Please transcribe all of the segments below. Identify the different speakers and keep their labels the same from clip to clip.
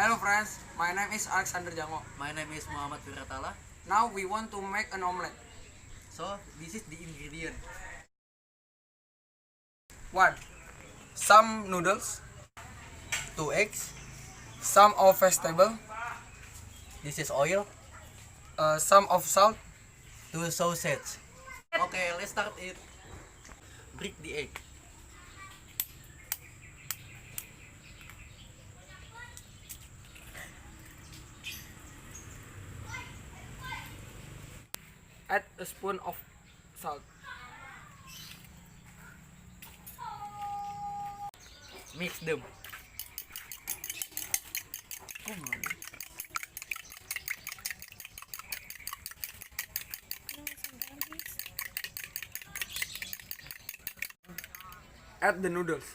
Speaker 1: Hello friends, my name is Jango.
Speaker 2: My name is Fery Athallah.
Speaker 1: Now we want to make an omelette.
Speaker 2: So this is the ingredient.
Speaker 1: 1. Some noodles.
Speaker 2: 2 eggs.
Speaker 1: Some of vegetable.
Speaker 2: This is oil.
Speaker 1: Some of salt.
Speaker 2: 2 sausage. Okay, let's start it. Break the egg.
Speaker 1: Add a spoon of salt.
Speaker 2: Mix them.
Speaker 1: Add the noodles.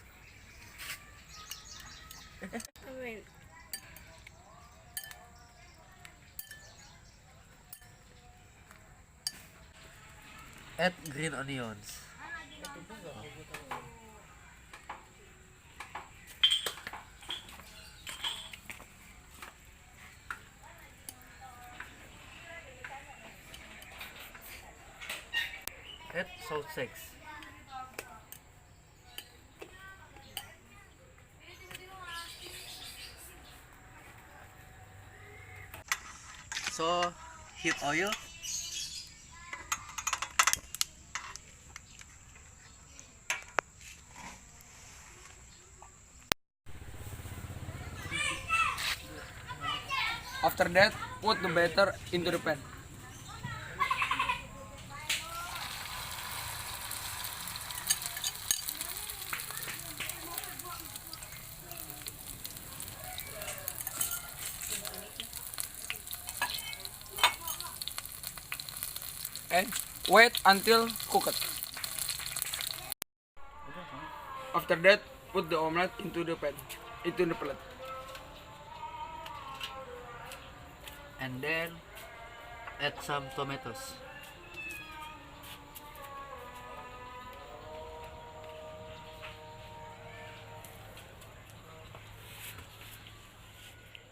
Speaker 2: Add green onions. Add sausage. So heat oil.
Speaker 1: After that, put the batter into the pan. And wait until cooked. After that, put the omelette into the plate.
Speaker 2: And then add some tomatoes.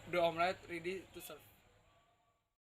Speaker 1: The omelette ready to serve.